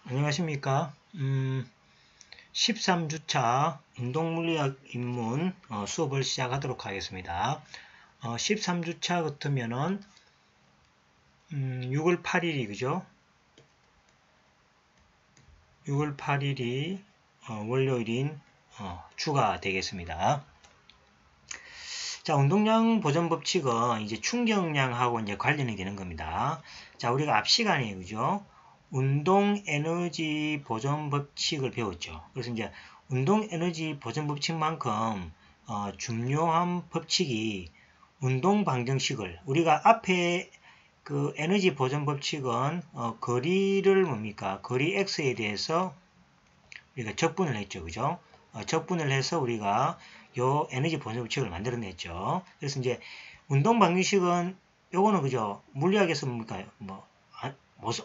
안녕하십니까. 13주차 운동물리학 입문 수업을 시작하도록 하겠습니다. 13주차 같으면은 6월 8일이 그죠? 6월 8일이 월요일인 주가 되겠습니다. 자, 운동량 보존 법칙은 이제 충격량하고 이제 관련이 되는 겁니다. 자, 우리가 앞 시간에 그죠? 운동 에너지 보존 법칙을 배웠죠. 그래서 이제 운동 에너지 보존 법칙만큼 중요한 법칙이 운동 방정식을 우리가 앞에 그 에너지 보존 법칙은 거리를 뭡니까? 거리 x에 대해서 우리가 적분을 했죠. 그죠? 적분을 해서 우리가 요 에너지 보존 법칙을 만들어냈죠. 그래서 이제 운동 방정식은 요거는 그죠? 물리학에서 뭡니까?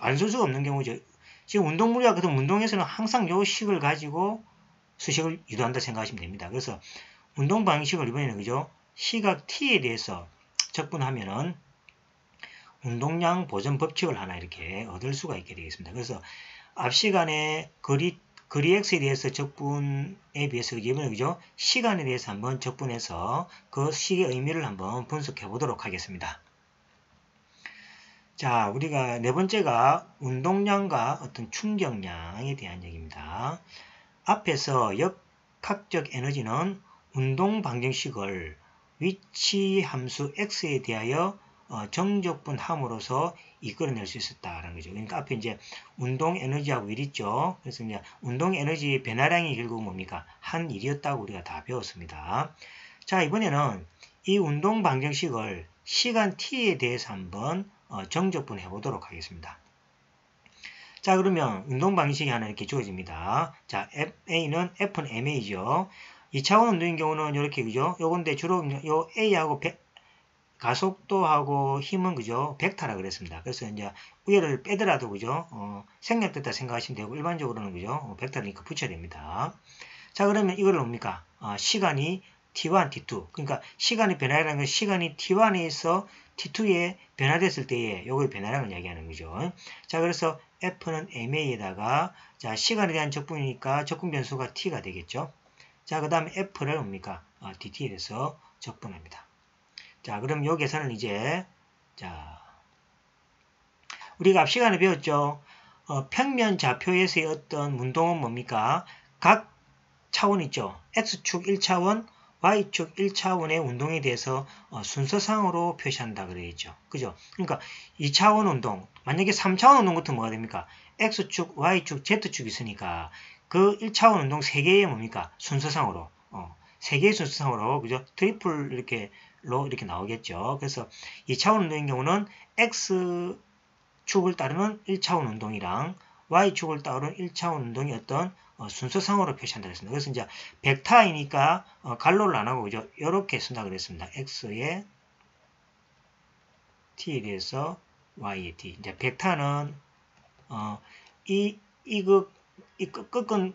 안 쓸 수가 없는 경우죠. 지금 운동 물리학 같은 운동에서는 항상 요 식을 가지고 수식을 유도한다 생각하시면 됩니다. 그래서 운동 방식을 이번에는 그죠? 시각 t에 대해서 적분하면은 운동량 보존 법칙을 하나 이렇게 얻을 수가 있게 되겠습니다. 그래서 앞 시간에 거리 x에 대해서 적분에 비해서 이번에 그죠? 시간에 대해서 한번 적분해서 그 식의 의미를 한번 분석해 보도록 하겠습니다. 자, 우리가 네 번째가 운동량과 어떤 충격량에 대한 얘기입니다. 앞에서 역학적 에너지는 운동 방정식을 위치 함수 x에 대하여 정적분함으로써 이끌어낼 수 있었다라는 거죠. 그러니까 앞에 이제 운동 에너지하고 일 있죠. 그래서 이제 운동 에너지의 변화량이 결국 뭡니까? 한 일이었다고 우리가 다 배웠습니다. 자, 이번에는 이 운동 방정식을 시간 t에 대해서 한번 정적분해 보도록 하겠습니다. 자, 그러면 운동 방식이 하나 이렇게 주어집니다. 자, FA는 F는 MA죠. 2차원 운동인 경우는 이렇게 그죠? 요건데 주로 요 A하고 가속도하고 힘은 그죠? 벡터라 그랬습니다. 그래서 이제 위를 빼더라도 그죠? 생략됐다 생각하시면 되고 일반적으로는 그죠? 벡터니까 붙여야 됩니다. 자, 그러면 이거를 뭡니까? 시간이 T1, T2. 그러니까 시간의 변화라는 건 시간이 T1에서 T2에 변화됐을 때에 요거의 변화량을 이야기하는 거죠. 자, 그래서 F는 MA에다가 자, 시간에 대한 적분이니까 적분 변수가 T가 되겠죠. 자, 그 다음에 F를 뭡니까? DT에 대해서 적분합니다. 자, 그럼 요 계산은 이제 자, 우리가 앞 시간에 배웠죠. 평면 좌표에서의 어떤 운동은 뭡니까? 각 차원 있죠. X축 1차원, Y축 1차원의 운동에 대해서 순서상으로 표시한다 그랬죠. 그죠? 그러니까 2차원 운동, 만약에 3차원 운동 같은 뭐가 됩니까? X축, Y축, Z축이 있으니까 그 1차원 운동 3개의 뭡니까? 순서상으로 3개의 순서상으로 그죠? 트리플 이렇게로 이렇게 나오겠죠. 그래서 2차원 운동인 경우는 X축을 따르는 1차원 운동이랑 Y축을 따르는 1차원 운동이 어떤 순서상으로 표시한다 그랬습니다. 그래서 이제 벡터이니까 갈로를 안 하고 그죠? 이렇게 쓴다 그랬습니다. X의 T에 대해서 Y의 T. 이제 벡터는 이 끝은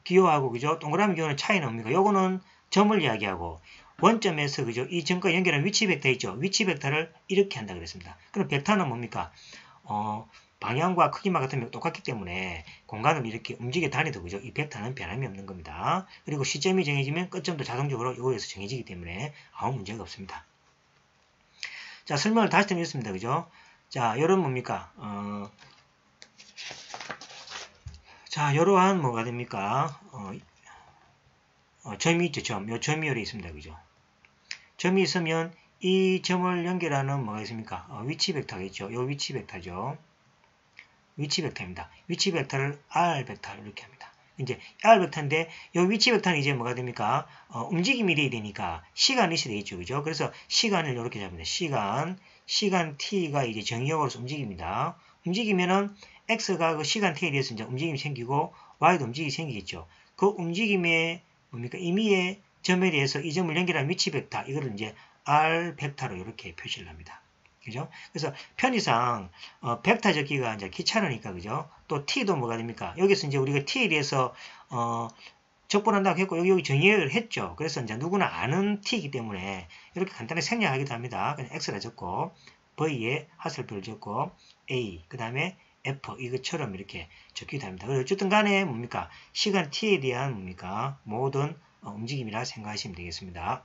기호하고 그죠? 동그라미 기호는 차이는 뭡니까? 요거는 점을 이야기하고 원점에서 그죠? 이 점과 연결한 위치 벡터 있죠? 위치 벡터를 이렇게 한다 그랬습니다. 그럼 벡터는 뭡니까? 방향과 크기만 같으면 똑같기 때문에 공간을 이렇게 움직여 다니도 그죠? 이 벡터는 변함이 없는 겁니다. 그리고 시점이 정해지면 끝점도 자동적으로 이거에서 정해지기 때문에 아무 문제가 없습니다. 자, 설명을 다시 드리겠습니다. 그죠? 자, 요런 뭡니까? 자, 요러한 뭐가 됩니까? 점이 있죠, 점. 요 점이 요래 있습니다. 그죠? 점이 있으면 이 점을 연결하는 뭐가 있습니까? 위치 벡터가 있죠. 요 위치 벡터죠. 위치 벡터입니다. 위치 벡터를 R 벡터 이렇게 합니다. 이제 R 벡터인데 이 위치 벡터는 이제 뭐가 됩니까? 움직임이 돼야 되니까 시간이 있어야 되겠죠. 그죠? 그래서 시간을 이렇게 잡니다. 시간 T가 이제 정의역으로서 움직입니다. 움직이면은 X가 그 시간 T에 대해서 이제 움직임이 생기고 Y도 움직임이 생기겠죠. 그 움직임의 뭡니까? 임의의 점에 대해서 이 점을 연결한 위치 벡터 이거를 이제 R 벡터로 이렇게 표시를 합니다. 그죠? 그래서 편의상 벡터 적기가 이제 귀찮으니까 그죠? 또 t도 뭐가 됩니까? 여기서 이제 우리가 t에 대해서 적분한다고 했고 여기 정의를 했죠. 그래서 이제 누구나 아는 t이기 때문에 이렇게 간단히 생략하기도 합니다. 그냥 x라 적고 v에 하슬표를 적고 A, 그 다음에 F, 이것처럼 이렇게 적기도 합니다. 그래서 어쨌든 간에 뭡니까? 시간 t에 대한 뭡니까? 모든 움직임이라 생각하시면 되겠습니다.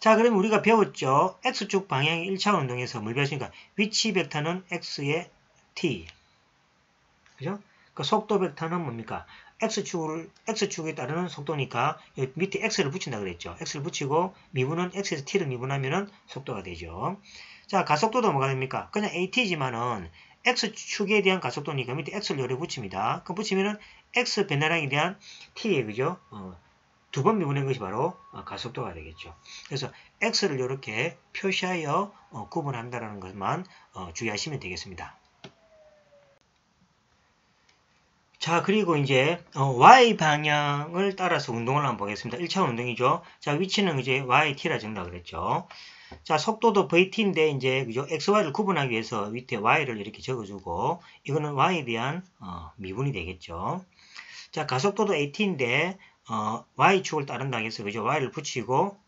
자, 그럼 우리가 배웠죠? X축 방향의 1차원 운동에서 뭘 배웠습니까? 위치 벡터는 X의 t. 그죠? 그 속도 벡터는 뭡니까? X축에 따르는 속도니까 여기 밑에 X를 붙인다 그랬죠. X를 붙이고 미분은 X에서 T를 미분하면은 속도가 되죠. 자, 가속도도 뭐가 됩니까? 그냥 AT지만은 X축에 대한 가속도니까 밑에 X를 여기 붙입니다. 그 붙이면은 X 변화량에 대한 T에 그죠? 두 번 미분한 것이 바로 가속도가 되겠죠. 그래서 X를 이렇게 표시하여 구분한다는 것만 주의하시면 되겠습니다. 자, 그리고 이제 y 방향을 따라서 운동을 한번 보겠습니다. 1차원 운동이죠. 자, 위치는 이제 yt라 정다 그랬죠. 자, 속도도 vt인데 이제 그죠? xy를 구분하기 위해서 밑에 y를 이렇게 적어주고 이거는 y에 대한 미분이 되겠죠. 자, 가속도도 at인데 y축을 따른다고 해서 그죠? y를 붙이고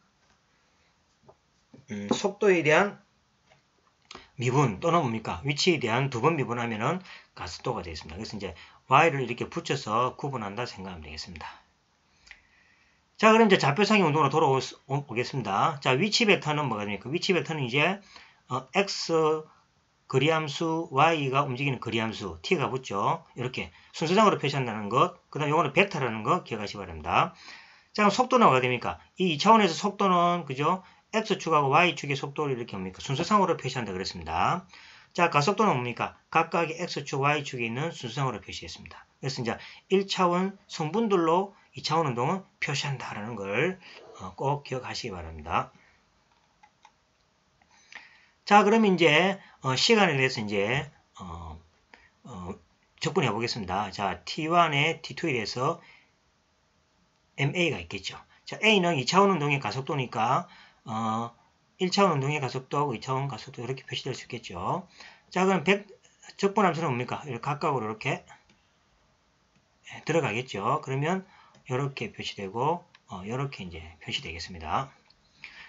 속도에 대한 미분 또는 뭡니까? 위치에 대한 두 번 미분하면은 가속도가 되겠습니다. 그래서 이제 y를 이렇게 붙여서 구분한다 생각하면 되겠습니다. 자, 그럼 이제 좌표상의 운동으로 돌아오겠습니다. 자, 위치 벡터는 뭐가 됩니까? 위치 벡터는 이제 x 거리함수 y가 움직이는 거리함수 t가 붙죠. 이렇게 순서상으로 표시한다는 것. 그 다음에 이거는 벡터라는 거 기억하시기 바랍니다. 자, 그럼 속도는 뭐가 됩니까? 이 2차원에서 속도는 그죠? x축하고 y축의 속도를 이렇게 뭡니까? 순서상으로 표시한다 그랬습니다. 자, 가속도는 뭡니까? 각각의 x축, y축에 있는 순서상으로 표시했습니다. 그래서 이제 1차원 성분들로 2차원 운동은 표시한다라는 걸 꼭 기억하시기 바랍니다. 자, 그러면 이제 시간에 대해서 이제 적분해 보겠습니다. 자, T1에 T2에 대해서 MA가 있겠죠. 자, A는 2차원 운동의 가속도니까 1차원 운동의 가속도하고 2차원 가속도 이렇게 표시될 수 있겠죠. 자, 그럼 적분함수는 뭡니까? 이렇게 각각으로 이렇게 들어가겠죠. 그러면 이렇게 표시되고 이렇게 이제 표시되겠습니다.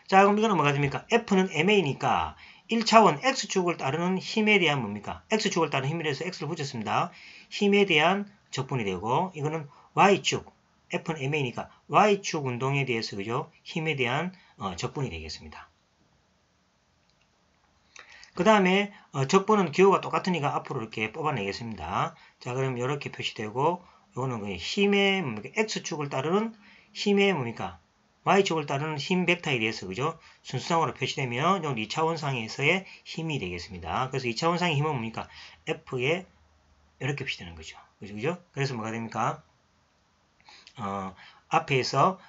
자, 그럼 이거는 뭐가 됩니까? F는 MA니까 1차원 X축을 따르는 힘에 대한 뭡니까? X축을 따르는 힘에 대해서 X를 붙였습니다. 힘에 대한 적분이 되고 이거는 Y축, F는 MA니까 Y축 운동에 대해서 그죠? 힘에 대한 적분이 되겠습니다. 그 다음에 적분은 기호가 똑같으니까 앞으로 이렇게 뽑아내겠습니다. 자, 그럼 이렇게 표시되고 이거는 힘의 뭡니까? X축을 따르는 힘의 뭡니까? Y축을 따르는 힘 벡터에 대해서 그죠? 순수상으로 표시되면 이건 2차원상에서의 힘이 되겠습니다. 그래서 2차원상의 힘은 뭡니까? F에 이렇게 표시되는 거죠. 그죠? 그래서 뭐가 됩니까? 앞에서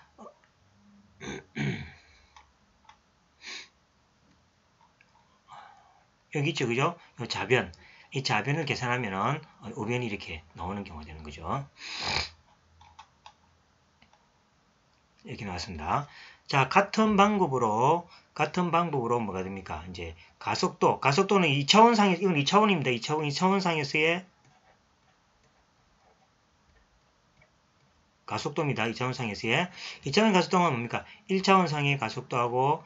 여기 있죠, 그죠? 이 좌변. 이 좌변을 계산하면은 우변이 이렇게 나오는 경우가 되는 거죠. 이렇게 나왔습니다. 자, 같은 방법으로 뭐가 됩니까? 이제 가속도는 2차원상에, 이건 2차원입니다. 2차원상에서의 가속도입니다. 2차원상에서의 2차원 가속도는 뭡니까? 1차원상의 가속도하고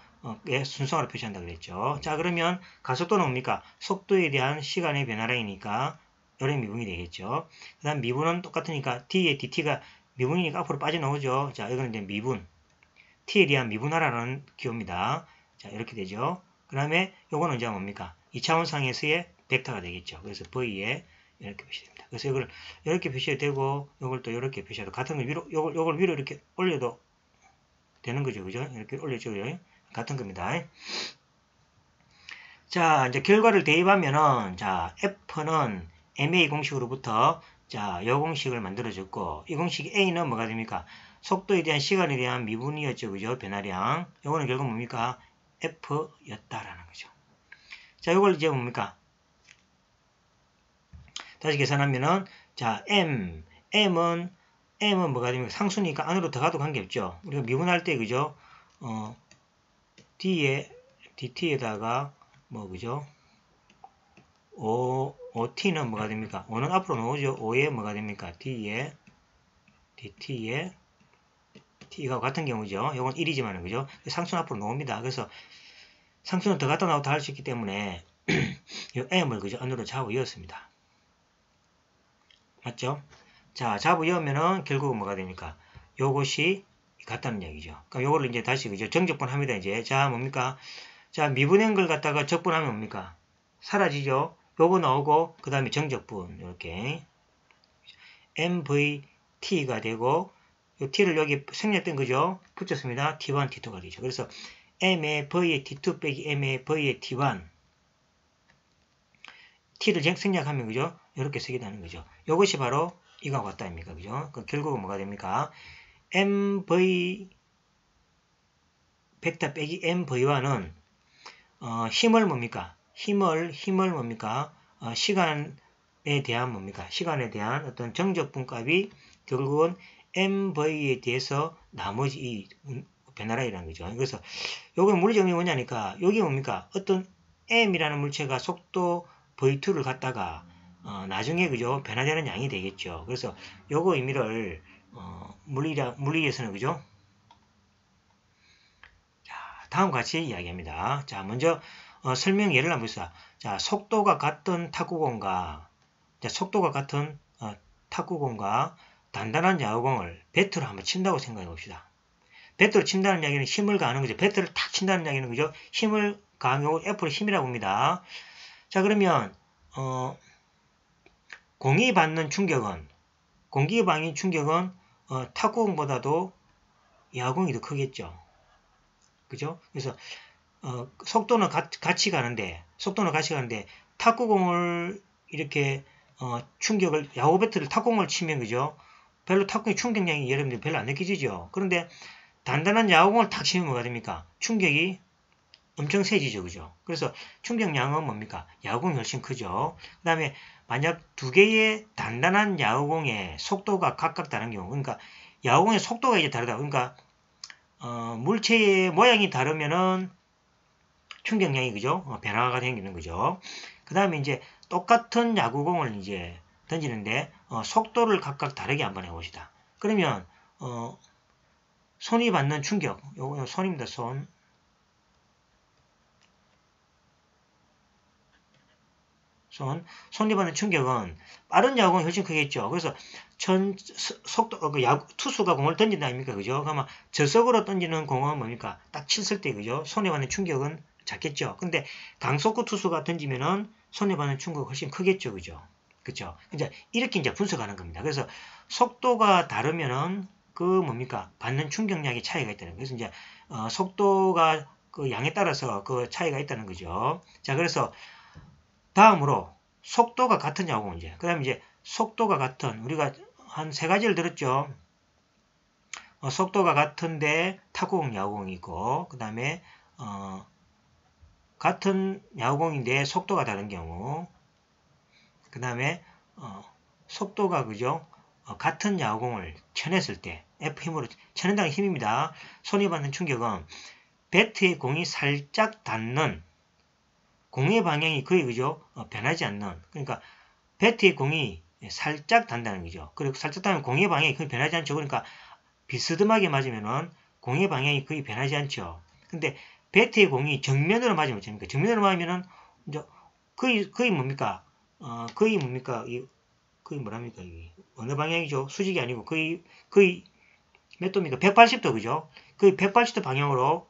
순서로 표시한다 그랬죠. 자, 그러면 가속도는 뭡니까? 속도에 대한 시간의 변화량이니까 요래 미분이 되겠죠. 그 다음 미분은 똑같으니까 t에 dt가 미분이니까 앞으로 빠져나오죠. 자, 이거는 이제 미분. t에 대한 미분하라는 기호입니다. 자, 이렇게 되죠. 그 다음에 요거는 이제 뭡니까? 2차원상에서의 벡터가 되겠죠. 그래서 v에 이렇게 표시됩니다. 그래서 이걸 이렇게 표시해도 되고, 이걸 또 이렇게 표시해도 같은 걸 위로, 요걸 위로 이렇게 올려도 되는 거죠. 그죠? 이렇게 올려줘. 같은 겁니다. 자, 이제 결과를 대입하면은, 자, F는 MA 공식으로부터, 자, 요 공식을 만들어줬고, 이 공식 A는 뭐가 됩니까? 속도에 대한 시간에 대한 미분이었죠. 그죠? 변화량. 요거는 결국 뭡니까? F였다라는 거죠. 자, 요걸 이제 뭡니까? 다시 계산하면은, 자, M은 뭐가 됩니까? 상수니까 안으로 들어가도 관계없죠. 우리가 미분할 때, 그죠? DT에다가, 그죠? OT는 뭐가 됩니까? 5는 앞으로 나오죠. 5에 뭐가 됩니까? DT에 T가 같은 경우죠. 이건 1이지만, 그죠? 상수는 앞으로 나옵니다. 그래서 상수는 더 갖다 나오다 할 수 있기 때문에 이 m을 그죠? 안으로 잡아이었습니다. 맞죠? 자, 잡아이으면은 결국은 뭐가 됩니까? 요것이 같다는 얘기죠. 그럼 요거를 이제 다시 그죠? 정적분합니다. 이제 자 뭡니까? 자 미분한 걸 갖다가 적분하면 뭡니까? 사라지죠. 요거 나오고 그 다음에 정적분 이렇게 mvt가 되고 요 t를 여기 생략된 거죠. 붙였습니다. t1, t2가 되죠. 그래서 m의 v의 t2 빼기 m의 v의 t1 t를 생략하면 그죠? 이렇게 쓰게 되는 거죠. 이것이 바로 이거와 같다 아닙니까? 그죠? 그 결국은 뭐가 됩니까? mv 벡터 빼기 mv1은 힘을 뭡니까? 힘을 뭡니까? 시간에 대한 뭡니까? 시간에 대한 어떤 정적분 값이 결국은 mv에 대해서 나머지 이 변화라는 거죠. 그래서 요게 물리정리 뭐냐니까 여기 뭡니까? 어떤 m이라는 물체가 속도 v2를 갖다가 나중에 그죠? 변화되는 양이 되겠죠. 그래서 요거 의미를 물리에서는 그죠? 자, 다음과 같이 이야기합니다. 자, 먼저 설명 예를 한번 봅시다. 자, 속도가 같은 탁구공과 단단한 야구공을 배트로 한번 친다고 생각해 봅시다. 배트로 친다는 이야기는 힘을 가하는 거죠. 배트를 탁 친다는 이야기는 그죠? 힘을 가하는 경우 F를 힘이라고 합니다. 자, 그러면 공이 받는 충격은 탁구공보다도 야구공이 더 크겠죠. 그죠? 그래서 속도는 같이 가는데 탁구공을 이렇게 충격을 야구 배트를 탁구공을 치면 그죠? 별로 탁구의 충격량이 여러분들 별로 안 느껴지죠. 그런데 단단한 야구공을 탁 치면 뭐가 됩니까? 충격이 엄청 세지죠. 그죠? 그래서 충격량은 뭡니까? 야구공이 훨씬 크죠. 그 다음에 만약 두 개의 단단한 야구공의 속도가 각각 다른 경우, 그러니까 야구공의 속도가 이제 다르다. 그러니까 물체의 모양이 다르면은 충격량이 그죠? 변화가 생기는 거죠. 그 다음에 이제 똑같은 야구공을 이제 던지는데 속도를 각각 다르게 한번 해봅시다. 그러면 손이 받는 충격, 요거 손입니다. 손이 받는 충격은 빠른 야구공이 훨씬 크겠죠. 그래서 투수가 공을 던진다 아닙니까? 그죠? 그러면 저속으로 던지는 공은 뭡니까? 딱 쳤을 때 그죠? 손에 받는 충격은 작겠죠. 근데 강속구 투수가 던지면은 손에 받는 충격이 훨씬 크겠죠. 그죠? 그죠? 이제 이렇게 이제 분석하는 겁니다. 그래서 속도가 다르면은 그 뭡니까? 받는 충격량의 차이가 있다는 거예요. 그래서 이제 속도가 그 양에 따라서 그 차이가 있다는 거죠. 자, 그래서 다음으로 속도가 같은 야구공 이제. 그 다음에 이제 속도가 같은 우리가 한 세 가지를 들었죠. 속도가 같은데 탁구공, 야구공이 있고 그 다음에 같은 야구공인데 속도가 다른 경우 그 다음에 속도가 그죠? 같은 야구공을 쳐냈을 때 F 힘으로 쳐낸다는 힘입니다. 손이 받는 충격은 배트의 공이 살짝 닿는 공의 방향이 거의 그죠? 변하지 않는 그러니까 배트의 공이 살짝 닿는다는 거죠. 그리고 살짝 닿으면 공의 방향이 거의 변하지 않죠. 그러니까 비스듬하게 맞으면은 공의 방향이 거의 변하지 않죠. 근데 배트의 공이 정면으로 맞으면 어떻습니까? 정면으로 맞으면은 이제 거의 뭡니까? 거의 뭐랍니까? 어느 방향이죠? 수직이 아니고 거의 몇 도입니까? 180도 그죠? 거의 180도 방향으로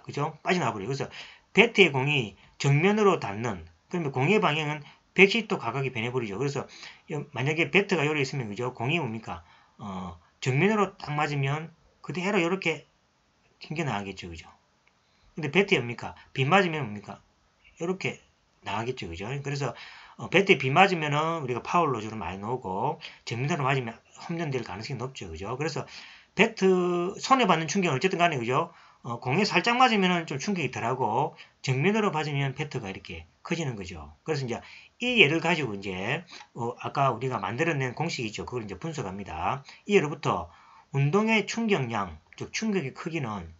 그죠? 빠져나와 버려요. 그래서 배트의 공이 정면으로 닿는 그러면 공의 방향은 110도 가깝게 변해버리죠. 그래서 만약에 배트가 요래 있으면 그죠? 공이 뭡니까? 정면으로 딱 맞으면 그대로 이렇게 튕겨나가겠죠. 그죠? 근데 배트에 뭡니까? 빗 맞으면 뭡니까? 이렇게 나가겠죠. 그죠? 그래서 배트에 빗 맞으면은 우리가 파울로 주로 많이 나오고 정면으로 맞으면 홈런될 가능성이 높죠. 그죠? 그래서 배트 손에 받는 충격은 어쨌든 간에 그죠? 공에 살짝 맞으면 좀 충격이 덜하고 정면으로 맞으면 배트가 이렇게 커지는 거죠. 그래서 이제 이 예를 가지고 이제 아까 우리가 만들어낸 공식이 있죠. 그걸 이제 분석합니다. 이 예로부터 운동의 충격량, 즉 충격의 크기는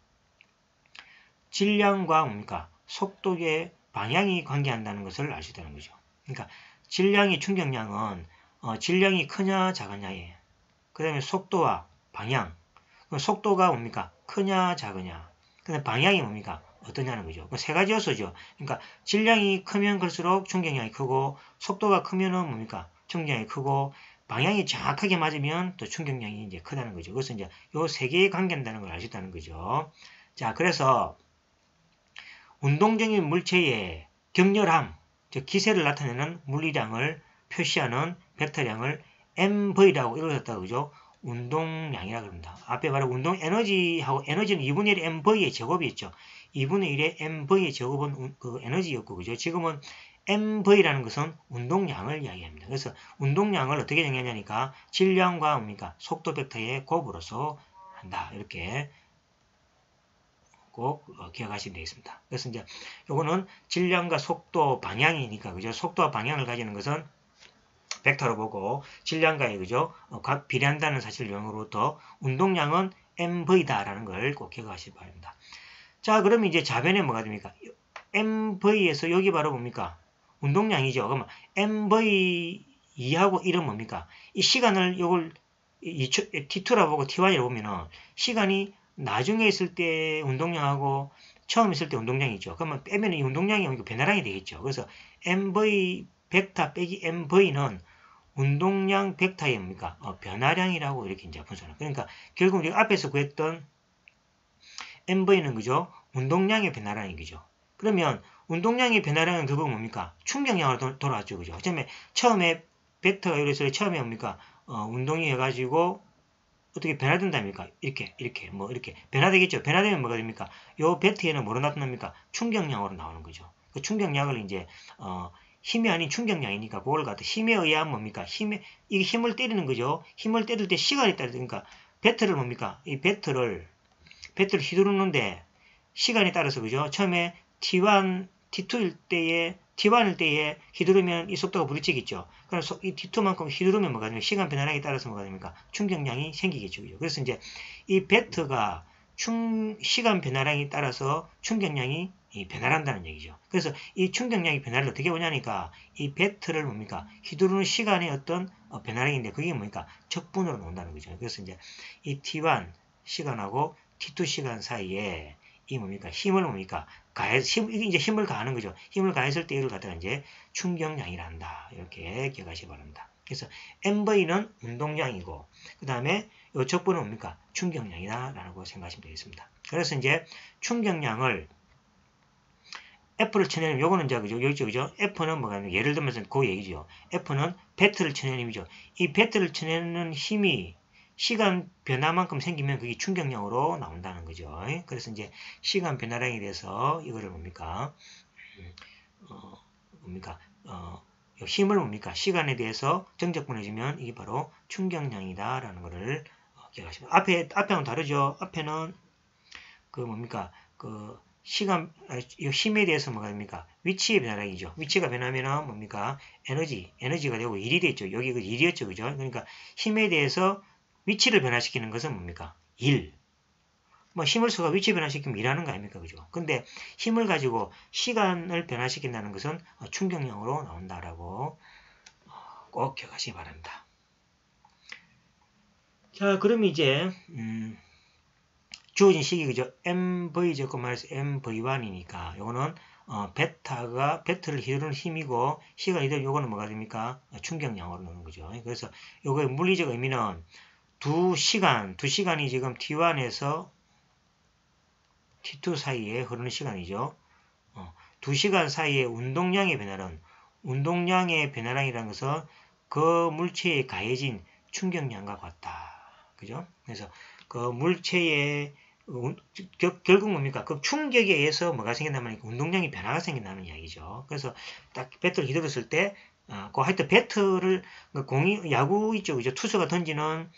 질량과 뭡니까? 속도의 방향이 관계한다는 것을 알 수 있다는 거죠. 그러니까 질량의 충격량은 질량이 크냐 작으냐에 그 다음에 속도와 방향 속도가 뭡니까? 크냐 작으냐 그 다음에 방향이 뭡니까? 어떠냐는 거죠. 그 세 가지 요소죠. 그러니까 질량이 크면 클수록 충격량이 크고 속도가 크면은 뭡니까? 충격량이 크고 방향이 정확하게 맞으면 또 충격량이 이제 크다는 거죠. 그래서 이제 요 세 개의 관계라는 걸 알 수 있다는 거죠. 자, 그래서 운동적인 물체의 격렬함, 즉 기세를 나타내는 물리량을 표시하는 벡터량을 MV라고 읽었다고 그죠? 운동량이라 그럽니다. 앞에 말한 운동 에너지하고 에너지는 2분의 1 MV의 제곱이 있죠. 2분의 1의 MV의 제곱은 그 에너지였고 그죠? 지금은 MV라는 것은 운동량을 이야기합니다. 그래서 운동량을 어떻게 정의하냐니까 질량과 뭡니까? 속도 벡터의 곱으로서 한다. 이렇게 꼭 기억하시면 되겠습니다. 그래서 이제 요거는 질량과 속도 방향이니까 그죠? 속도와 방향을 가지는 것은 벡터로 보고 질량과의 그죠? 비례한다는 사실을 용어로부터 운동량은 MV다라는 걸 꼭 기억하시기 바랍니다. 자, 그럼 이제 좌변에 뭐가 됩니까? MV에서 여기 바로 뭡니까? 운동량이죠. 그러면 MV2하고 1은 뭡니까? 이 시간을 요걸 T2라고 보고 T1이라고 보면은 시간이 나중에 있을 때 운동량하고 처음 있을 때 운동량이죠. 그러면 빼면 이 운동량이 변화량이 되겠죠. 그래서 MV 벡터 빼기 MV는 운동량 벡터의 뭡니까? 변화량이라고 이렇게 이제 분석을. 그러니까 결국 우리가 앞에서 구했던 MV는 그죠? 운동량의 변화량인 거죠. 그러면 운동량의 변화량은 결국 뭡니까? 충격량으로 돌아왔죠. 그죠? 처음에 벡터가 이래서 처음에 뭡니까? 운동이 해가지고 어떻게 변화된답니까? 이렇게 변화되겠죠. 변화되면 뭐가 됩니까? 요 벡터에는 뭐로 나타납니까? 충격량으로 나오는 거죠. 그 충격량을 이제 힘이 아닌 충격량이니까 그걸 갖다 힘에 의한 뭡니까? 이게 힘을 때리는 거죠. 힘을 때릴 때 시간이 따르니까 배트를 뭡니까? 이 배트를 휘두르는데 시간이 따라서 그죠? 처음에 T1, T2일 때에 T1일 때에 휘두르면 이 속도가 부딪히겠죠. 그럼 이 T2만큼 휘두르면 뭐가 됩니까? 시간 변화량에 따라서 뭐가 됩니까? 충격량이 생기겠죠. 그죠? 그래서 이제 이 배트가 시간 변화량에 따라서 충격량이 변화한다는 얘기죠. 그래서 이 충격량이 변화를 어떻게 보냐니까 이 배트를 뭡니까? 휘두르는 시간의 어떤 변화량인데 그게 뭡니까? 적분으로 나온다는 거죠. 그래서 이제 이 T1 시간하고 T2 시간 사이에 이 뭡니까? 힘을 뭡니까? 이게 이제 힘을 가하는 거죠. 힘을 가했을 때 이걸 갖다가 이제 충격량이라 한다. 이렇게 기억하시기 바랍니다. 그래서 MV는 운동량이고, 그 다음에 요 적분은 뭡니까? 충격량이다. 라고 생각하시면 되겠습니다. 그래서 이제 충격량을 F를 쳐내는, 요거는 이제, 그죠? 여기 있죠, 그죠? F는 뭐가, 예를 들면서 그 얘기죠. F는 배트를 쳐내는 힘이죠. 이 배트를 쳐내는 힘이 시간 변화만큼 생기면 그게 충격량으로 나온다는 거죠. 그래서 이제 시간 변화량에 대해서 이거를 뭡니까? 힘을 뭡니까? 시간에 대해서 정적분해주면 이게 바로 충격량이다라는 거를 기억하시면. 앞에는 다르죠. 앞에는 그 뭡니까? 그 힘에 대해서 뭐가 됩니까? 위치의 변화량이죠. 위치가 변하면은 뭡니까? 에너지가 되고 일이 됐죠. 여기 그 일이었죠. 그죠? 그러니까 힘에 대해서 위치를 변화시키는 것은 뭡니까? 힘을 써가 위치 변화시키면 일하는 거 아닙니까? 그죠? 근데 힘을 가지고 시간을 변화시킨다는 것은 충격량으로 나온다라고 꼭 기억하시기 바랍니다. 자, 그럼 이제, 주어진 식이 그죠? MV 제곱 마이너스 MV1이니까 요거는 배트를 휘두르는 힘이고 시간 휘두르는 요거는 뭐가 됩니까? 충격량으로 나오는 거죠. 그래서 요거의 물리적 의미는 두 시간이 지금 T1에서 T2 사이에 흐르는 시간이죠. 2시간 사이의 운동량의 변화량이라는 것은 그 물체에 가해진 충격량과 같다. 그죠? 그래서 그 물체의 결국 뭡니까? 그 충격에 의해서 뭐가 생긴다면 운동량이 변화가 생긴다는 이야기죠. 그래서 딱 배트를 휘두르실 때, 하여튼 배트를, 야구 있죠. 그죠? 투수가 던지는,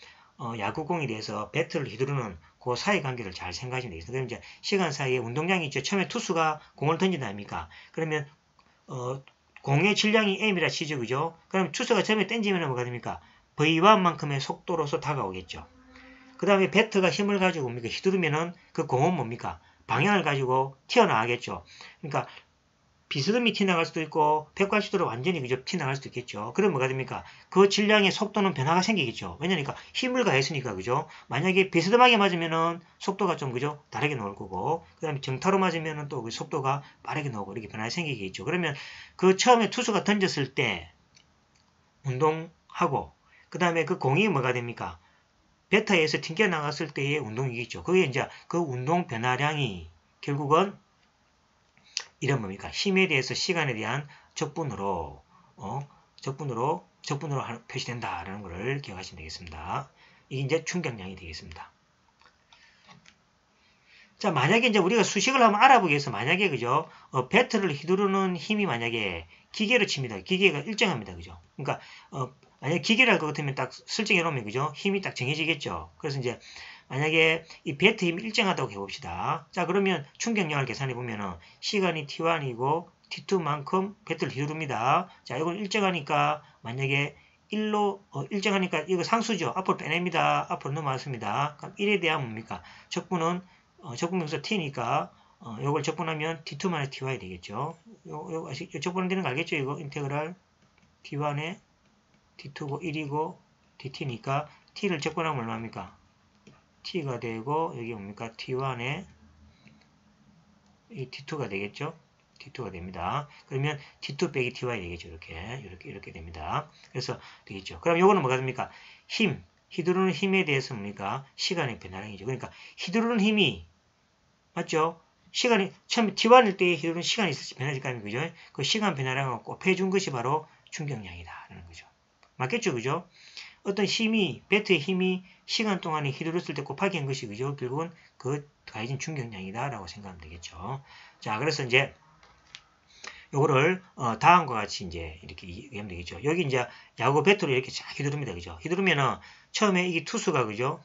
야구공에 대해서 배트를 휘두르는 그 사이관계를 잘 생각하시면 되겠습니다. 그럼 이제 시간 사이에 운동량이 있죠. 처음에 투수가 공을 던진다 아닙니까? 그러면, 공의 질량이 m이라 치죠. 그죠? 그럼 투수가 처음에 던지면 뭐가 됩니까? V1만큼의 속도로서 다가오겠죠. 그 다음에 배트가 힘을 가지고 휘두르면은 그 공은 뭡니까? 방향을 가지고 튀어나가겠죠. 그러니까 비스듬히 튀어나갈 수도 있고 180도로 완전히 그죠 튀어나갈 수도 있겠죠. 그럼 뭐가 됩니까? 그 질량의 속도는 변화가 생기겠죠. 왜냐니까 힘을 가했으니까 그죠. 만약에 비스듬하게 맞으면은 속도가 좀 그죠 다르게 나올 거고 그다음에 정타로 맞으면은 또 그 속도가 빠르게 나오고 이렇게 변화가 생기겠죠. 그러면 그 처음에 투수가 던졌을 때 운동하고 그다음에 그 공이 뭐가 됩니까? 베타에서 튕겨 나갔을 때의 운동이겠죠. 그게 이제 그 운동 변화량이 결국은 이런 뭡니까? 힘에 대해서 시간에 대한 적분으로 표시된다라는 것을 기억하시면 되겠습니다. 이게 이제 충격량이 되겠습니다. 자, 만약에 이제 우리가 수식을 한번 알아보기 위해서 만약에 그죠? 배트를 휘두르는 힘이 만약에 기계로 칩니다. 기계가 일정합니다. 그죠? 그러니까 만약에 기계를 할 것 같으면 딱 설정해 놓으면 그죠? 힘이 딱 정해지겠죠. 그래서 이제 만약에 이 배트 힘이 일정하다고 해봅시다. 자, 그러면 충격량을 계산해 보면은 시간이 t1이고 t2만큼 배트를 휘두릅니다. 자, 이걸 일정하니까 만약에 1로 일정하니까 이거 상수죠. 앞으로 빼냅니다. 앞으로 넘어왔습니다. 그럼 1에 대한 뭡니까? 적분은 적분명사 t니까 요걸 적분하면 t2만에 ty 되겠죠. 요 적분은 되는 거 알겠죠? 이거 인테그랄 t1에 t2고 1이고 dt니까 t를 적분하면 얼마입니까? t가 되고 여기 뭡니까? t1에 이 t2가 되겠죠? t2가 됩니다. 그러면 t2 빼기 ty 되겠죠. 이렇게 됩니다. 그래서 되겠죠. 그럼 요거는 뭐가 됩니까? 힘, 휘두르는 힘에 대해서 뭡니까? 시간의 변화량이죠. 그러니까 휘두르는 힘이 맞죠? 시간이 처음에 t1일 때 휘두르는 시간이 있을지 변화질 거 아닙니까? 그죠? 그 시간 변화량을 곱해준 것이 바로 충격량이다라는 거죠. 맞겠죠? 그죠? 어떤 힘이, 배트의 힘이 시간 동안에 휘두르었을 때 곱하기 한 것이, 그죠? 결국은 그 가해진 충격량이다라고 생각하면 되겠죠. 자, 그래서 이제, 요거를, 다음과 같이 이제 이렇게 이해하면 되겠죠. 여기 이제 야구 배트로 이렇게 쫙 휘두릅니다. 그죠? 휘두르면은 처음에 이게 투수가, 그죠?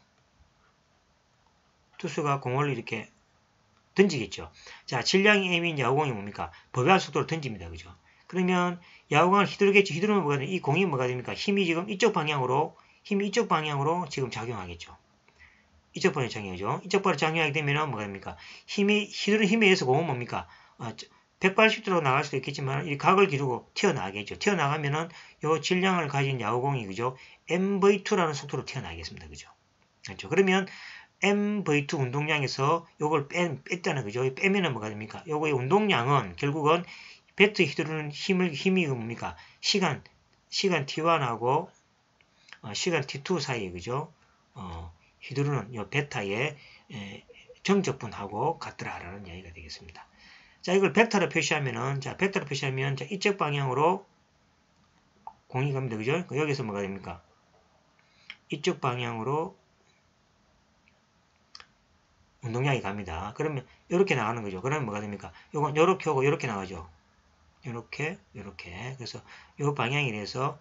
투수가 공을 이렇게 던지겠죠. 자, 질량이 m인 야구공이 뭡니까? 법의 속도로 던집니다. 그죠? 그러면 야구공을 휘두르겠죠. 휘두르면 뭐가 됩니까? 이 공이 뭐가 됩니까? 힘이 지금 이쪽 방향으로 지금 작용하겠죠. 이쪽 방향에 작용하죠. 이쪽 방향에 작용하게 되면 뭐가 됩니까? 휘두르는 힘에 의해서 공은 뭡니까? 180도로 나갈 수도 있겠지만 이 각을 기르고 튀어나가겠죠. 튀어나가면은 요 질량을 가진 야구공이 그죠? mv2라는 속도로 튀어나가겠습니다. 그죠? 그렇죠. 그러면 mv2 운동량에서 요걸 뺐다는 거죠. 빼면은 뭐가 됩니까? 요거의 운동량은 결국은 배트 휘두르는 힘이 뭡니까? 시간 t1하고 시간 t2 사이에 그죠? 휘두르는 요 베타의 정적분하고 같더라라는 이야기가 되겠습니다. 자, 이걸 벡터로 표시하면은 자, 이쪽 방향으로 공이 갑니다. 그죠? 여기서 뭐가 됩니까? 이쪽 방향으로 운동량이 갑니다. 그러면 이렇게 나가는 거죠. 그러면 뭐가 됩니까? 요건 요렇게 오고 요렇게 나가죠. 요렇게. 그래서 요 방향에 대해서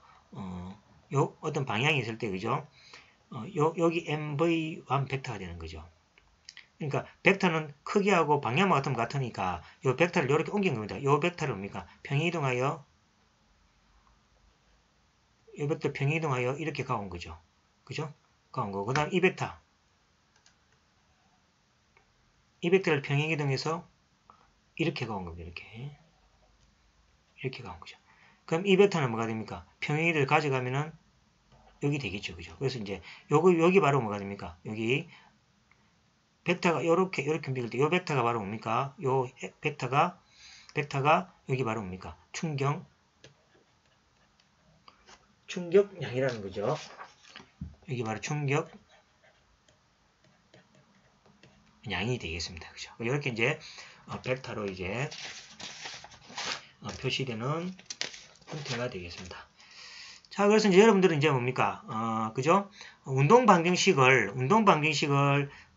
요 어떤 방향이 있을 때 그죠? 여기 mv1 벡터가 되는 거죠. 그러니까 벡터는 크기하고 방향만 같으니까 요 벡터를 이렇게 옮긴 겁니다. 요 벡터를 뭡니까? 평행이동하여 요 벡터 평행이동하여 이렇게 가온 거죠. 그죠? 가온 거고 그다음 이 벡터를 평행이동해서 이렇게 가온 겁니다. 이렇게 가온 거죠. 그럼 이 벡터는 뭐가 됩니까? 평행이동을 가져가면은 여기 되겠죠. 그죠? 그래서 이제 여기 바로 뭐가 됩니까? 여기 벡터가 요렇게 움직일 때 요 벡터가 바로 뭡니까? 요 벡터가 여기 바로 뭡니까? 충격량이라는 거죠. 여기 바로 충격량이 되겠습니다. 그죠? 이렇게 이제 벡터로 이제 표시되는 형태가 되겠습니다. 자, 그래서 이제 여러분들은 이제 뭡니까? 그죠? 운동 방정식을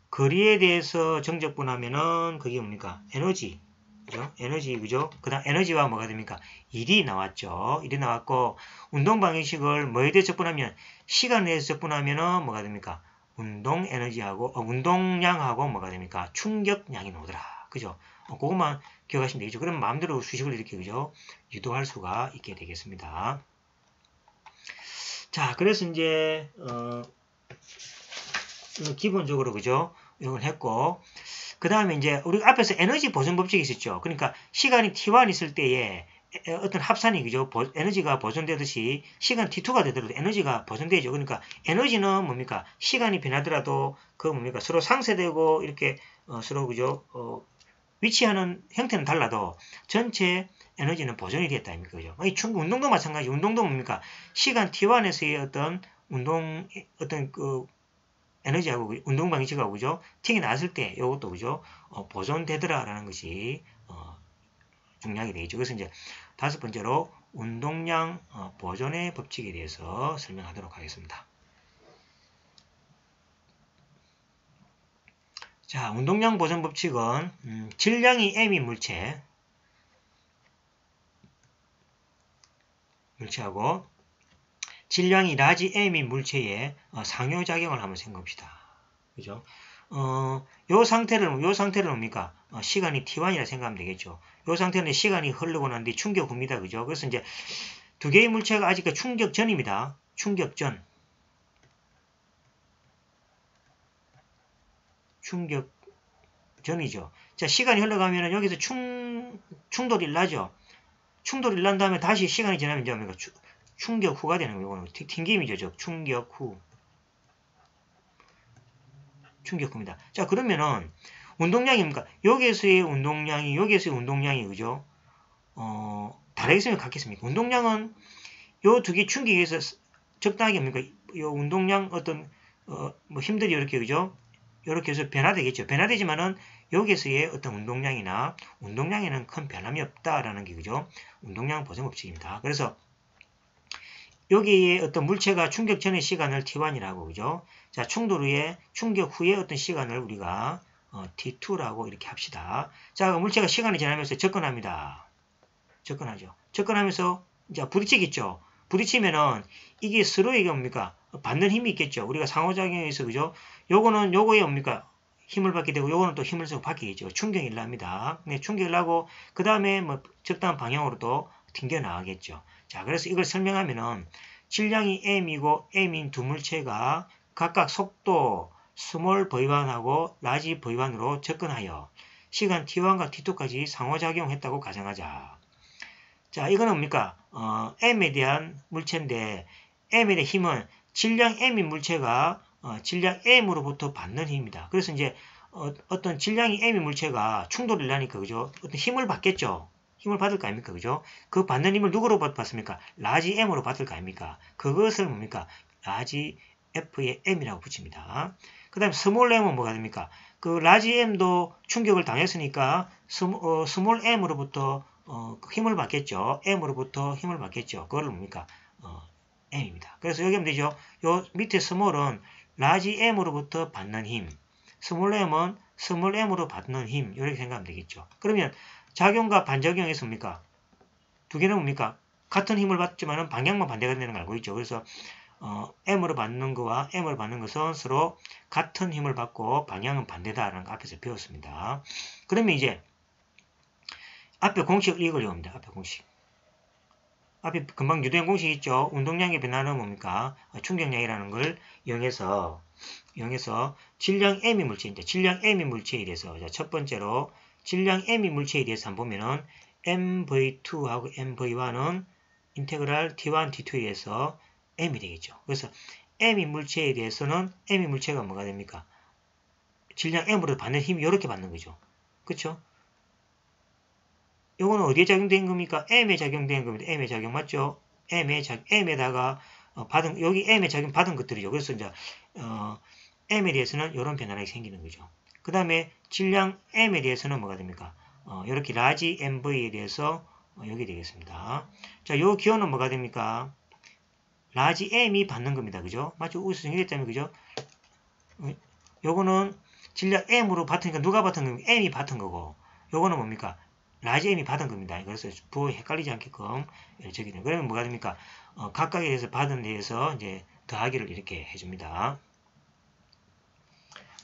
거리에 대해서 정적분하면은 그게 뭡니까? 에너지. 그죠? 에너지, 그죠? 그 다음 에너지와 뭐가 됩니까? 일이 나왔죠. 일이 나왔고, 운동 방정식을 뭐에 대해서 적분하면, 시간에 대해서 적분하면은 뭐가 됩니까? 운동 에너지하고, 운동량하고 뭐가 됩니까? 충격량이 나오더라. 그죠? 그것만 기억하시면 되겠죠. 그럼 마음대로 수식을 이렇게, 그죠? 유도할 수가 있게 되겠습니다. 자, 그래서 이제, 기본적으로, 그죠? 이걸 했고, 그 다음에 이제 우리 앞에서 에너지 보존 법칙이 있었죠. 그러니까 시간이 t1 있을 때에 어떤 합산이 그죠? 에너지가 보존되듯이 시간 t2가 되더라도 에너지가 보존되죠. 그러니까 에너지는 뭡니까? 시간이 변하더라도 그 뭡니까? 서로 상쇄되고 이렇게 서로 그죠? 위치하는 형태는 달라도 전체 에너지는 보존이 됐다 입니까? 그죠? 운동도 마찬가지. 운동도 뭡니까? 시간 t1에서의 어떤 어떤 그 에너지하고 운동 방식하고 그죠? 틱이 나왔을 때 이것도 그죠? 보존되더라라는 것이 중요하게 되겠죠. 그래서 이제 다섯 번째로 운동량 보존의 법칙에 대해서 설명하도록 하겠습니다. 자, 운동량 보존 법칙은 질량이 m인 물체하고 질량이 라지 m인 물체의 상호작용을 한번 생각합시다. 그죠? 요 상태를 뭡니까? 시간이 t1이라 생각하면 되겠죠. 요 상태는 시간이 흐르고 난 뒤 충격 후입니다. 그죠? 그래서 이제 두 개의 물체가 아직 충격 전입니다. 충격 전이죠. 자, 시간이 흘러가면은 여기서 충돌이 일어나죠. 충돌이 일어난 다음에 다시 시간이 지나면 이제 뭡니까? 충격 후가 되는 거예요. 이거는 튕김이죠. 충격 후. 충격 후입니다. 자, 그러면은 운동량입니까? 여기에서의 운동량이 그죠? 다르겠습니까? 같겠습니까? 운동량은 요 두 개 충격에 의해서 적당하게 뭡니까? 요 운동량 어떤 뭐 힘들이 이렇게 그죠? 이렇게 해서 변화되겠죠. 변화되지만은 여기에서의 어떤 운동량에는 큰 변함이 없다라는 게 그죠? 운동량 보존 법칙입니다. 그래서 여기에 어떤 물체가 충격 전의 시간을 t1이라고 그죠? 자, 충격 후에 어떤 시간을 우리가 t2라고 이렇게 합시다. 자, 물체가 시간이 지나면서 접근하죠. 접근하면서 이제 부딪히겠죠. 부딪히면은 이게 서로에게 뭡니까? 받는 힘이 있겠죠. 우리가 상호작용에서 그죠? 요거에 뭡니까? 힘을 받게 되고 요거는 또 힘을 좀 받게 되죠. 충격이 일어납니다. 네, 충격이 일어나고 그 다음에 뭐 적당한 방향으로 또 튕겨 나가겠죠. 자, 그래서 이걸 설명하면은 질량이 m이고 m인 두 물체가 각각 속도 스몰 v1하고 라지 v1으로 접근하여 시간 t1과 t2까지 상호작용했다고 가정하자. 자, 이거는 뭡니까? m에 대한 물체인데 m에 대한 힘은 질량 m인 물체가 질량 m으로부터 받는 힘입니다. 그래서 이제 어떤 질량이 m인 물체가 충돌을 일어나니까 그죠? 어떤 힘을 받겠죠. 힘을 받을 거 아닙니까? 그죠? 그 받는 힘을 누구로 받습니까? 라지 m으로 받을 거 아닙니까? 그것을 뭡니까? 라지 f의 m이라고 붙입니다. 그 다음에 스몰 m은 뭐가 됩니까? 그 라지 m도 충격을 당했으니까 스몰 m으로부터 힘을 받겠죠. m으로부터 힘을 받겠죠. 그걸 뭡니까? m입니다. 그래서 여기 하면 되죠. 요 밑에 스몰은 라지 m으로부터 받는 힘, 스몰 m은 스몰 m으로 받는 힘, 이렇게 생각하면 되겠죠. 그러면 작용과 반작용에서 뭡니까? 두 개는 뭡니까? 같은 힘을 받지만은 방향만 반대가 되는 걸 알고 있죠. 그래서 m으로 받는 거와 m으로 받는 것은 서로 같은 힘을 받고 방향은 반대다라는 거 앞에서 배웠습니다. 그러면 이제 앞에 공식을 읽으려고 합니다. 앞에 공식. 앞에 금방 유도형 공식 있죠. 운동량의 변화는 뭡니까? 충격량이라는 걸 이용해서 질량 m이 물체인데 질량 m이 물체에 대해서 자, 첫 번째로 질량 m이 물체에 대해서 한번 보면은 mv2하고 mv1은 인테그랄 t1, t2에 의해서 m이 되겠죠. 그래서 m이 물체에 대해서는 m이 물체가 뭐가 됩니까? 질량 m으로 받는 힘이 이렇게 받는 거죠. 그쵸? 요거는 어디에 작용된 겁니까? M에 작용된 겁니다. M에 작용 맞죠? M에다가 여기 M에 작용 받은 것들이죠. 그래서 이제 M에 대해서는 이런 변화가 생기는 거죠. 그 다음에 질량 M에 대해서는 뭐가 됩니까? 이렇게 라지 MV에 대해서 여기 되겠습니다. 자, 요 기호는 뭐가 됩니까? 라지 M이 받는 겁니다. 그죠? 맞죠? 우수 정의됐다면 그죠? 요거는 질량 M으로 받으니까 누가 받은 겁니까? M이 받은 거고 요거는 뭡니까? 라지 m이 받은 겁니다. 그래서 부호 헷갈리지 않게끔 적이네요. 그러면 뭐가 됩니까? 각각에 대해서 받은 데에서 이제 더하기를 이렇게 해줍니다.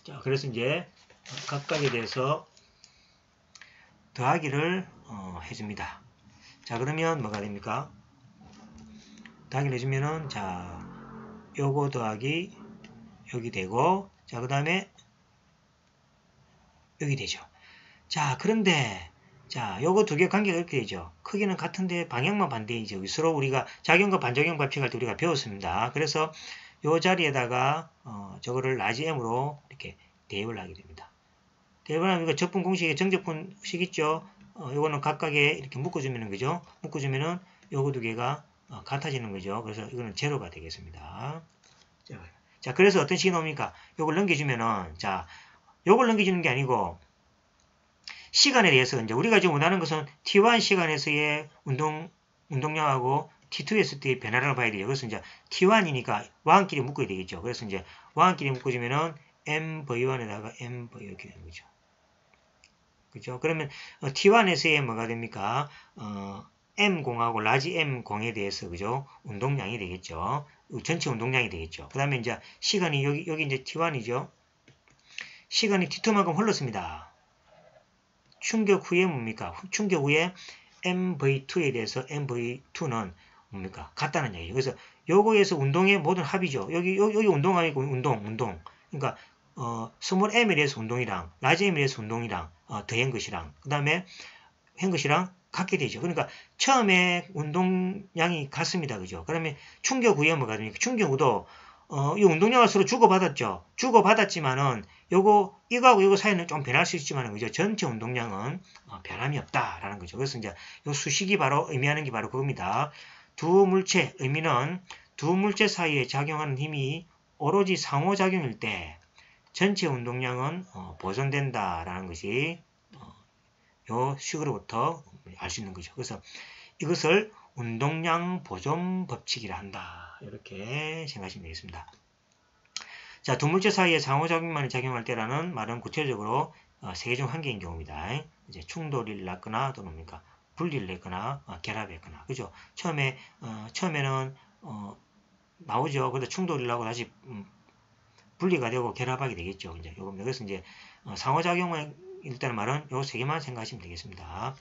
자, 그래서 이제 각각에 대해서 더하기를 해줍니다. 자, 그러면 뭐가 됩니까? 더하기를 해주면은 자, 요거 더하기 여기 되고 자, 그 다음에 여기 되죠. 자, 그런데 자, 요거 두 개 관계가 이렇게 되죠. 크기는 같은데 방향만 반대이죠. 서로 우리가 작용과 반작용 법칙할 때 우리가 배웠습니다. 그래서 요 자리에다가 저거를 라지 m으로 이렇게 대입을 하게 됩니다. 대입을 하면 이거 적분 공식에 정적분식 있죠. 요거는 각각에 이렇게 묶어주면은 그죠. 묶어주면은 요거 두 개가 같아지는 거죠. 그래서 이거는 제로가 되겠습니다. 자, 그래서 어떤 식이 나옵니까? 요걸 넘겨주면은 자, 요걸 넘겨주는 게 아니고 시간에 대해서 이제 우리가 지금 원하는 것은 t1 시간에서의 운동량하고 t2에서 때의 변화를 봐야 되죠. 그래서 이제 t1이니까 y1끼리 묶어야 되겠죠. 그래서 이제 y1끼리 묶어주면은 mv1에다가 mv 이렇게 되는 거죠. 그죠? 그러면 t1에서의 뭐가 됩니까? m공하고 라지 m공에 대해서 그죠? 운동량이 되겠죠. 전체 운동량이 되겠죠. 그 다음에 이제 시간이 여기 이제 t1이죠. 시간이 t2만큼 흘렀습니다. 충격 후에 뭡니까? 충격 후에 mv2에 대해서 mv2는 뭡니까? 같다는 얘기죠. 그래서 요거에서 운동의 모든 합이죠. 여기 운동하고 운동. 그러니까 스몰 m에 대해서 운동이랑 라지 m에 대해서 운동이랑 더한 것이랑 그 다음에 한 것이랑 같게 되죠. 그러니까 처음에 운동량이 같습니다. 그죠? 그러면 충격 후에 뭐가 됩니까? 충격 후도 이 운동량을 서로 주고받았죠. 주고받았지만은 이거하고 이거 사이는 좀 변할 수 있지만은 그죠? 전체 운동량은 변함이 없다라는 거죠. 그래서 이제 이 수식이 바로 의미하는 게 바로 그겁니다. 두 물체 의미는 두 물체 사이에 작용하는 힘이 오로지 상호작용일 때 전체 운동량은 보존된다라는 것이 요 식으로부터 알 수 있는 거죠. 그래서 이것을 운동량 보존 법칙이라 한다. 이렇게 생각하시면 되겠습니다. 자, 두 물체 사이에 상호작용만이 작용할 때라는 말은 구체적으로 세 개 중 한 개인 경우입니다. 이제 충돌이 났거나 또는 뭡니까? 분리를 했거나 결합했거나 그죠? 처음에는 나오죠. 그래서 충돌이 나고 다시 분리가 되고 결합하게 되겠죠. 이제 요겁니다. 그래서 이제 상호작용을 일단 말은 요 세 개만 생각하시면 되겠습니다.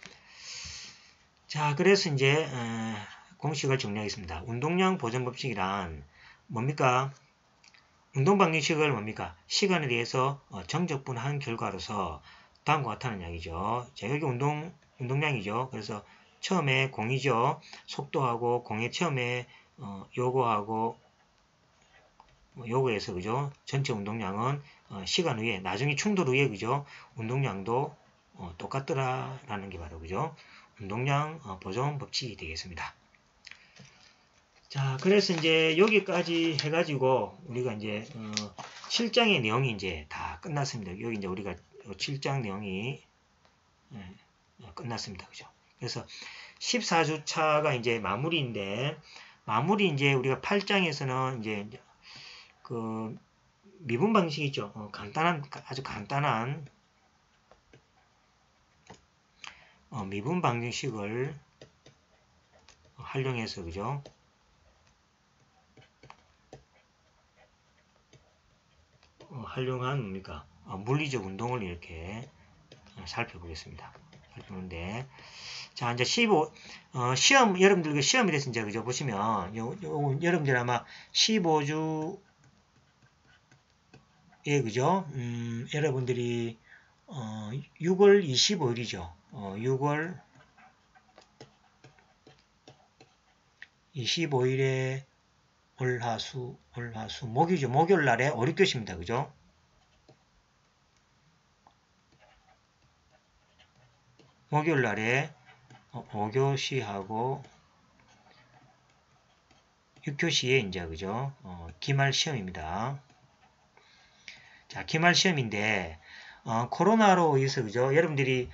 자, 그래서 이제 공식을 정리하겠습니다. 운동량 보존 법칙이란 뭡니까? 운동 방정식을 뭡니까? 시간에 대해서 정적분한 결과로서 다음과 같다는 이야기죠. 자, 여기 운동량이죠. 그래서 처음에 공이죠. 속도하고 공의 처음에 요거하고 요거에서 그죠? 전체 운동량은 시간 후에 나중에 충돌 후에 그죠? 운동량도 똑같더라라는 게 바로 그죠? 운동량 보존 법칙이 되겠습니다. 자, 그래서 이제 여기까지 해가지고 우리가 이제 7장의 내용이 이제 다 끝났습니다. 여기 이제 우리가 7장 내용이 끝났습니다. 그죠? 그래서 14주차가 이제 마무리인데 마무리 이제 우리가 8장에서는 이제 그 미분 방식이죠. 아주 간단한 미분 방정식을 활용해서 그죠? 활용한 뭡니까? 물리적 운동을 이렇게 살펴보겠습니다. 살펴보는데 자, 이제 시험 여러분들 시험에 대해서 이제 그죠? 보시면 여러분들 아마 15주에 그죠? 여러분들이 6월 25일이죠. 6월 25일에 월화수 목이죠. 목요일 날에 5륙교시입니다. 그죠? 목요일 날에 5교시하고 6교시에 이제 그죠? 기말 시험입니다. 자, 기말 시험인데 코로나로 인해서 그죠? 여러분들이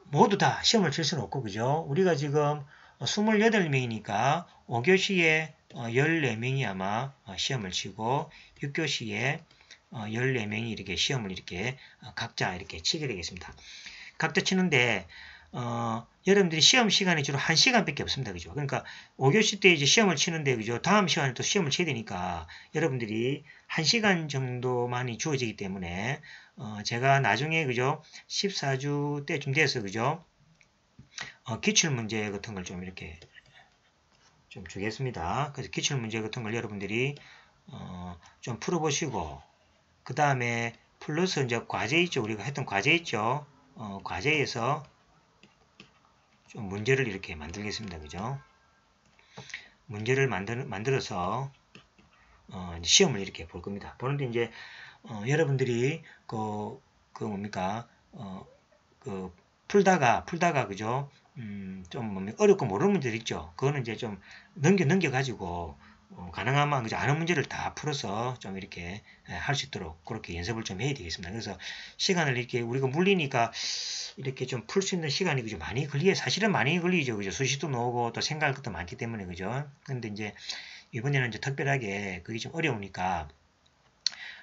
모두 다 시험을 칠 수는 없고 그죠? 우리가 지금 28명이니까 5교시에 14명이 아마 시험을 치고 6교시에 14명이 이렇게 시험을 이렇게 각자 이렇게 치게 되겠습니다. 각자 치는데 여러분들이 시험 시간이 주로 1시간밖에 없습니다. 그죠? 그러니까 5교시 때 이제 시험을 치는데 그죠? 다음 시간에 또 시험을 쳐야 되니까 여러분들이 1시간 정도만이 주어지기 때문에 제가 나중에 그죠? 14주 때쯤 돼서 그죠? 기출문제 같은 걸 좀 이렇게 좀 주겠습니다. 그래서 기출문제 같은 걸 여러분들이 좀 풀어보시고 그 다음에 플러스 이제 과제 있죠. 우리가 했던 과제 있죠. 과제에서 좀 문제를 이렇게 만들겠습니다. 그죠? 문제를 만들어서 이제 시험을 이렇게 볼 겁니다. 보는데 이제 여러분들이 뭡니까 그 풀다가 그죠? 좀 뭡니까 어렵고 모르는 문제들 있죠. 그거는 이제 좀 넘겨 가지고 가능하면 그죠? 아는 문제를 다 풀어서 좀 이렇게 할 수 있도록 그렇게 연습을 좀 해야 되겠습니다. 그래서 시간을 이렇게 우리가 물리니까 이렇게 좀 풀 수 있는 시간이 그죠? 많이 사실은 많이 걸리죠. 그죠? 수시도 나오고 또 생각할 것도 많기 때문에 그죠? 근데 이제 이번에는 이제 특별하게 그게 좀 어려우니까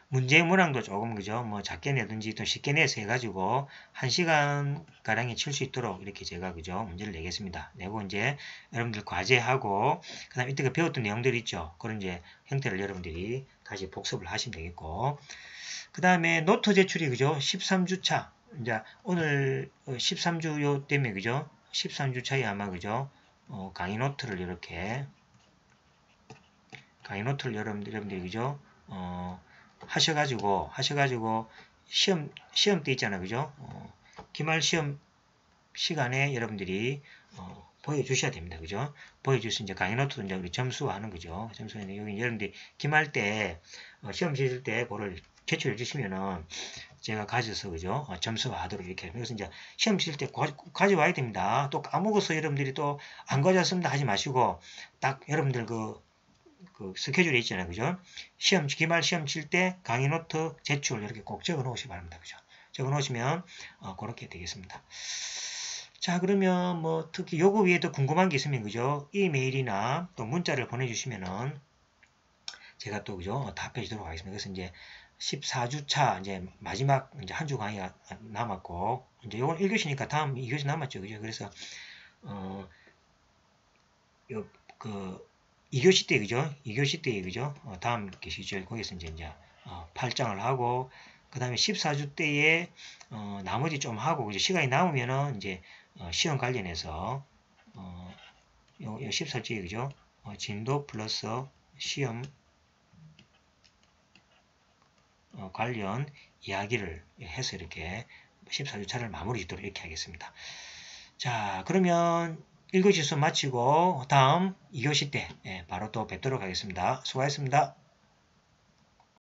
문제 문항도 조금 그죠 뭐 작게 내든지 또 쉽게 내서 해가지고 1시간 가량에 칠 수 있도록 이렇게 제가 그죠 문제를 내겠습니다. 내고 이제 여러분들 과제하고 그다음에 이때 배웠던 내용들 있죠. 그런 이제 형태를 여러분들이 다시 복습을 하시면 되겠고 그 다음에 노트 제출이 그죠 13주차 이제 오늘 13주 요 때문에 그죠 13주차에 아마 그죠 강의 노트를 이렇게 강의 노트를 여러분들이 그죠 하셔가지고 시험 때 있잖아요. 그죠? 기말 시험 시간에 여러분들이 보여주셔야 됩니다. 그죠? 보여주신 이제 강의 노트도 이제 우리 점수하는 거죠. 점수는 여기 여러분들이 기말 때 시험 치실 때 그거를 제출해 주시면은 제가 가져서 그죠? 점수화하도록 이렇게 그래서 이제 시험 치실 때 가져와야 됩니다. 또 까먹어서 여러분들이 또 안 가져왔습니다 하지 마시고 딱 여러분들 그 스케줄에 있잖아요. 그죠? 기말 시험 칠 때 강의 노트 제출 이렇게 꼭 적어 놓으시기 바랍니다. 그죠? 적어 놓으시면 그렇게 되겠습니다. 자, 그러면 뭐 특히 요거 위에도 궁금한 게 있으면 그죠? 이메일이나 또 문자를 보내주시면은 제가 또 그죠? 답해 주도록 하겠습니다. 그래서 이제 14주차 이제 마지막 이제 한 주 강의가 남았고 이제 요건 1교시니까 다음 2교시 남았죠. 그죠? 그래서 요 2교시 때 그죠? 2교시 때 그죠? 다음 교시죠. 거기서 이제 8장을 하고 그 다음에 14주 때에 나머지 좀 하고 이제 시간이 남으면은 이제 시험 관련해서 요 14주에 그죠? 진도 플러스 시험 관련 이야기를 해서 이렇게 14주차를 마무리 짓도록 이렇게 하겠습니다. 자, 그러면 1교시 수업 마치고 다음 2교시 때 바로 또 뵙도록 하겠습니다. 수고하셨습니다.